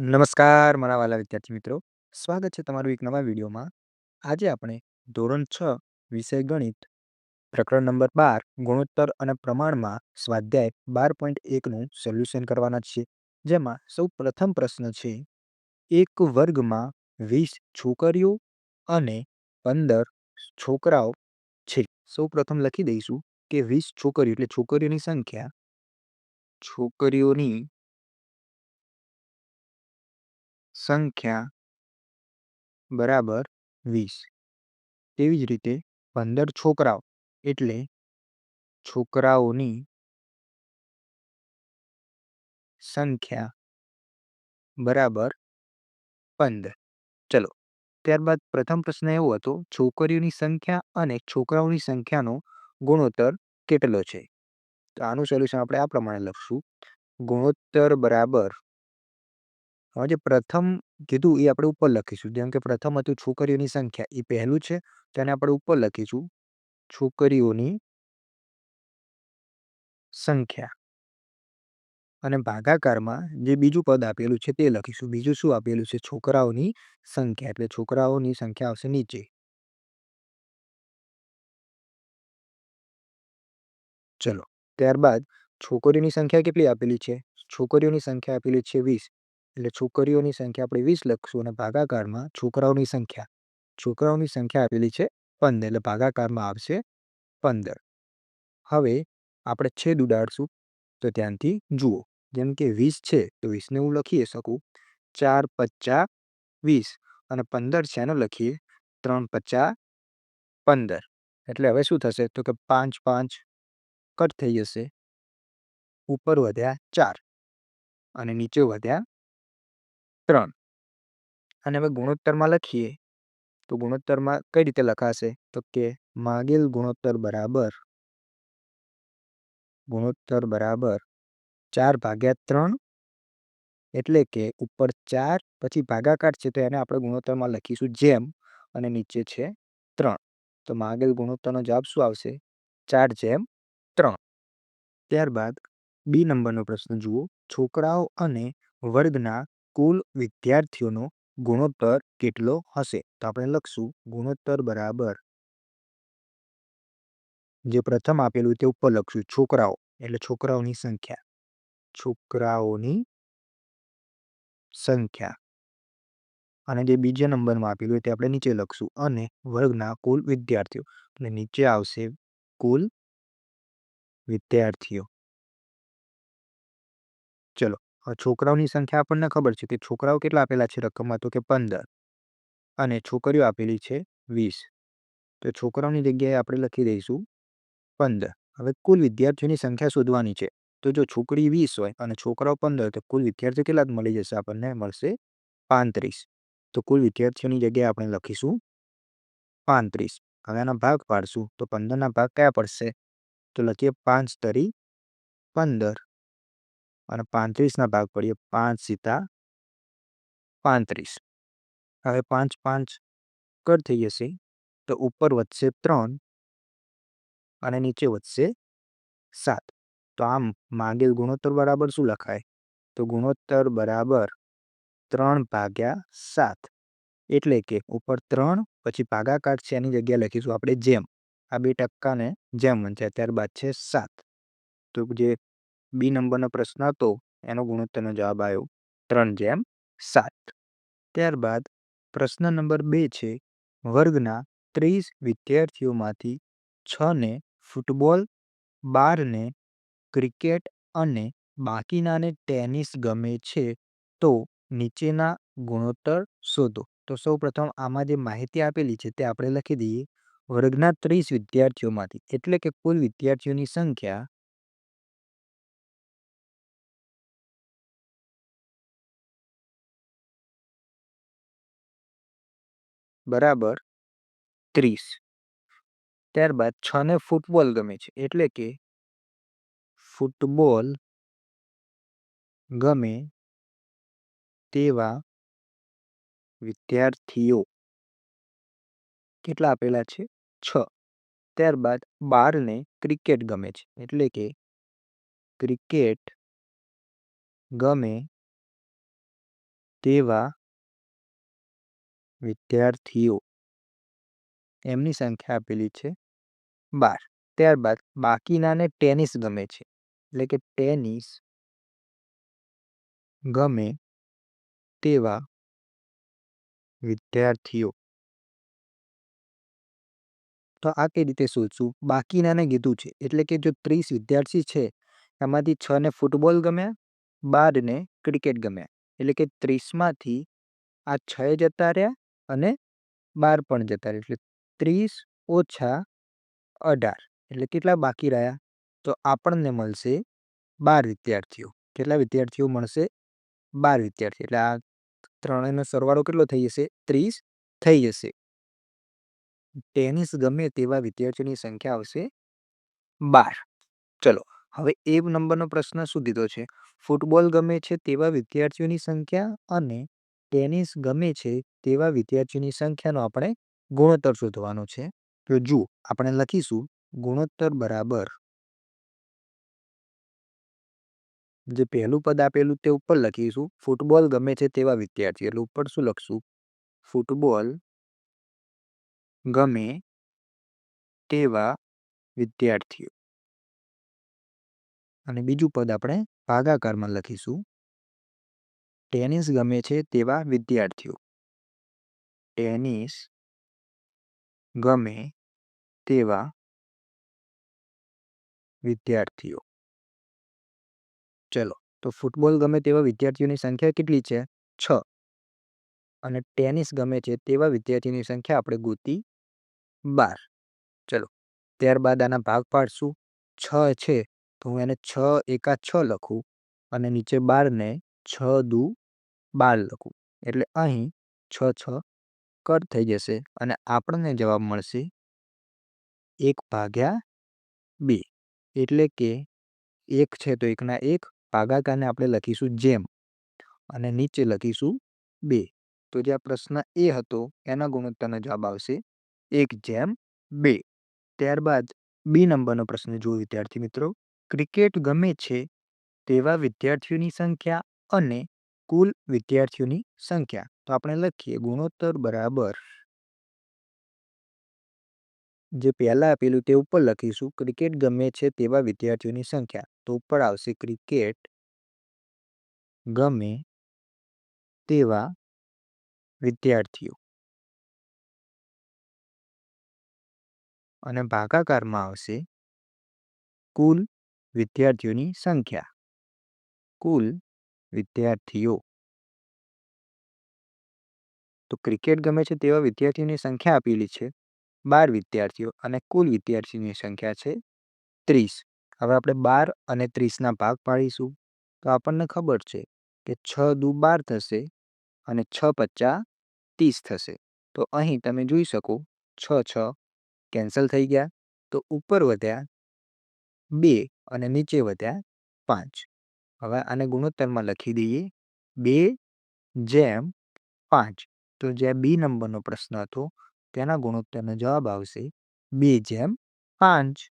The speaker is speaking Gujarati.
નમસ્કાર મારા વાલા વિદ્યાર્થી મિત્રો, સ્વાગત છે તમારું એક નવા વિડીયોમાં. આજે આપણે ધોરણ 6 વિષય ગણિત પ્રકરણ નંબર 12 ગુણોત્તર અને પ્રમાણમાં સ્વાધ્યાય 12.1નું સોલ્યુશન કરવાના છીએ. જેમાં સૌ પ્રથમ પ્રશ્ન છે, એક વર્ગમાં 20 છોકરીઓ અને 15 છોકરાઓ છે. સૌ પ્રથમ લખી દઈશું કે 20 છોકરીઓ એટલે છોકરીઓની સંખ્યા બરાબર 20. તેવી જ રીતે 15 છોકરાઓ એટલે છોકરાઓની સંખ્યા બરાબર 15. ચલો, ત્યારબાદ પ્રથમ પ્રશ્ન એવો હતો, છોકરીઓની સંખ્યા અને છોકરાઓની સંખ્યાનો ગુણોત્તર કેટલો છે? તો આનું સોલ્યુશન આપણે આ પ્રમાણે લખશું. ગુણોત્તર બરાબર, હવે જે પ્રથમ કીધું એ આપણે ઉપર લખીશું. જેમ કે પ્રથમ હતું છોકરીઓની સંખ્યા, એ પહેલું છે, તેને આપણે ઉપર લખીશું છોકરીઓની સંખ્યા, અને ભાગાકારમાં જે બીજું પદ આપેલું છે તે લખીશું. બીજું શું આપેલું છે? છોકરાઓની સંખ્યા, એટલે છોકરાઓની સંખ્યા આવશે નીચે. ચલો, ત્યારબાદ છોકરીઓની સંખ્યા કેટલી આપેલી છે? છોકરીઓની સંખ્યા આપેલી છે 20, એટલે છોકરીઓની સંખ્યા આપણે 20 લખશું, અને ભાગાકારમાં છોકરાઓની સંખ્યા આપેલી છે 15, એટલે ભાગાકારમાં આવશે 15. હવે આપણે છેદ ઉડાડશું, તો ધ્યાનથી જુઓ. જેમ કે 20 છે તો 20ને હું લખી શકું 4 × 5 = 20, અને 15 છે એનો લખીએ 3 × 5 = 15. એટલે હવે શું થશે? તો કે 5 × 5 કટ થઈ જશે, ઉપર વધ્યા 4 અને નીચે વધ્યા 3. અને હવે ગુણોત્તરમાં લખીએ તો ગુણોત્તરમાં કઈ રીતે લખાશે? તો કે માગેલ ગુણોત્તર બરાબર 4/3, એટલે કે ઉપર 4 પછી ભાગાકાર છે તો એને આપણે ગુણોત્તરમાં લખીશું જેમ, અને નીચે છે 3. તો માગેલ ગુણોત્તરનો જવાબ શું આવશે? 4/3. ત્યારબાદ બી નંબરનો પ્રશ્ન જુઓ, છોકરાઓ અને વર્ગના કુલ વિદ્યાર્થીઓનો ગુણોત્તર કેટલો હશે? તો આપણે લખશું ગુણોત્તર બરાબર, જે પ્રથમ આપેલું તે ઉપર લખશું છોકરાઓ, એટલે છોકરાઓની સંખ્યા, અને જે બીજા નંબરમાં આપેલું હોય તે આપણે નીચે લખશું, અને વર્ગના કુલ વિદ્યાર્થીઓ, એટલે નીચે આવશે કુલ વિદ્યાર્થીઓ. ચલો, હવે છોકરાઓની સંખ્યા આપણને ખબર છે કે છોકરાઓ કેટલા આપેલા છે રકમમાં? તો કે 15, અને છોકરીઓ આપેલી છે 20. તો છોકરાઓની જગ્યાએ આપણે લખી દઈશું 15. હવે કુલ વિદ્યાર્થીઓની સંખ્યા શોધવાની છે. તો જો છોકરી 20 હોય અને છોકરાઓ 15, તો કુલ વિદ્યાર્થીઓ કેટલા મળી જશે? આપણને મળશે 35. તો કુલ વિદ્યાર્થીઓની જગ્યાએ આપણે લખીશું 35. હવે આના ભાગ પાડશું તો 15ના ભાગ કયા પડશે? તો લખીએ 5 તરી 15, અને 35ના ભાગ પડીએ 5 × 35. હવે 5 × 5 કટ થઈ જશે, તો ઉપર વધશે 3 અને નીચે વધશે 7. તો આમ માગેલ ગુણોત્તર બરાબર શું લખાય? તો ગુણોત્તર બરાબર 3/7, એટલે કે ઉપર 3 પછી ભાગાકાર છે એની જગ્યાએ લખીશું આપણે જેમ. આ 2% ને જેમ વંચાય, ત્યારબાદ છે 7. તો જે બી નંબરનો પ્રશ્ન હતો એનો ગુણોત્તરનો જવાબ આવ્યો 3/7. ત્યારબાદ પ્રશ્ન નંબર 2 છે, વર્ગના 30 વિદ્યાર્થીઓમાંથી 6ને ફૂટબોલ, 12ને ક્રિકેટ અને બાકીનાને ટેનિસ ગમે છે, તો નીચેના ગુણોત્તર શોધો. તો સૌ પ્રથમ આમાં જે માહિતી આપેલી છે તે આપણે લખી દઈએ. વર્ગના 30 વિદ્યાર્થીઓમાંથી, એટલે કે કુલ વિદ્યાર્થીઓની સંખ્યા બરાબર 30. ત્યારબાદ 6ને ફૂટબોલ ગમે છે, એટલે કે ફૂટબોલ ગમે તેવા વિદ્યાર્થીઓ કેટલા આપેલા છે? 6. ત્યારબાદ 12ને ક્રિકેટ ગમે છે, એટલે કે ક્રિકેટ ગમે તેવા વિદ્યાર્થીઓ એમની સંખ્યા આપેલી છે 12. ત્યારબાદ બાકીનાને ટેનિસ ગમે છે એટલે કે ટેનિસ ગમે તેવા વિદ્યાર્થીઓ. તો આ કઈ રીતે શોધશું? બાકીનાને કીધું છે એટલે કે જો 30 વિદ્યાર્થી છે એમાંથી 6 ને ફૂટબોલ ગમ્યા, 12 ને ક્રિકેટ ગમ્યા એટલે કે 30માંથી આ 6 જતા રહ્યા અને 12 પણ જતા રહ્યા એટલે 30 ઓછા 18 એટલે કેટલા બાકી રહ્યા? તો આપણને મળશે 12 વિદ્યાર્થીઓ. કેટલા વિદ્યાર્થીઓ મળશે? 12 વિદ્યાર્થી. એટલે આ ત્રણેયનો સરવાળો કેટલો થઈ જશે? 30 થઈ જશે. ટેનિસ ગમે તેવા વિદ્યાર્થીઓની સંખ્યા આવશે 12. ચલો હવે એ નંબરનો પ્રશ્ન શું દીધો છે? ફૂટબોલ ગમે છે તેવા વિદ્યાર્થીઓની સંખ્યા અને ટેનિસ ગમે છે તેવા વિદ્યાર્થીઓની સંખ્યાનો આપણે ગુણોત્તર શોધવાનો છે. તો જુઓ આપણે લખીશું ગુણોત્તર બરાબર જે પહેલું પદ આપેલું તે ઉપર લખીશું ફૂટબોલ ગમે છે તેવા વિદ્યાર્થી એટલે ઉપર શું લખશું? ફૂટબોલ ગમે તેવા વિદ્યાર્થીઓ. અને બીજું પદ આપણે ભાગાકારમાં લખીશું ટેનિસ ગમે છે તેવા વિદ્યાર્થીઓ. ટેનિસ ગમે તેવા વિદ્યાર્થીઓ. ચલો તો ફૂટબોલ ગમે તેવા વિદ્યાર્થીઓની સંખ્યા કેટલી છે? 6. અને ટેનિસ ગમે છે તેવા વિદ્યાર્થીઓની સંખ્યા આપણે ગોતી 12. ચલો ત્યારબાદ આના ભાગ પાડશું. 6 છે તો હું એને 6 એકા 6 લખું અને નીચે 12 ને 6 દુ 12 લખું એટલે અહીં 6 6 કટ થઈ જશે અને આપણને જવાબ મળશે 1/2 એટલે કે 1 છે તો 1 ના 1 ભાગાકારને આપણે લખીશું જેમ અને નીચે લખીશું 2. તો જે આ પ્રશ્ન એ હતો એના ગુણોત્તરનો જવાબ આવશે 1/2. ત્યારબાદ બી નંબરનો પ્રશ્ન જુઓ વિદ્યાર્થી મિત્રો. ક્રિકેટ ગમે છે તેવા વિદ્યાર્થીઓની સંખ્યા અને કુલ વિદ્યાર્થીઓની સંખ્યા. તો આપણે લખીએ ગુણોત્તર બરાબર જે પહેલા આપેલું તે ઉપર લખીશું ક્રિકેટ ગમે છે તેવા વિદ્યાર્થીઓની સંખ્યા. તો ઉપર આવશે ક્રિકેટ ગમે તેવા વિદ્યાર્થીઓ અને ભાગાકારમાં આવશે કુલ વિદ્યાર્થીઓની સંખ્યા. કુલ વિદ્યાર્થીઓ. તો ક્રિકેટ ગમે છે તેવા વિદ્યાર્થીઓની સંખ્યા આપેલી છે 12 વિદ્યાર્થીઓ અને કુલ વિદ્યાર્થીઓની સંખ્યા છે 30. હવે આપણે 12 અને 30ના ભાગ પાડીશું તો આપણને ખબર છે કે 6 દુ 12 થશે અને 6 પચ્ચા 30 થશે. તો અહીં તમે જોઈ શકો 6 6 કેન્સલ થઈ ગયા તો ઉપર વધ્યા 2 અને નીચે વધ્યા 5. હવે આને ગુણોત્તરમાં લખી દઈએ 2/5. તો જે બી નંબરનો પ્રશ્ન હતો તેના ગુણોત્તરનો જવાબ આવશે 2/5.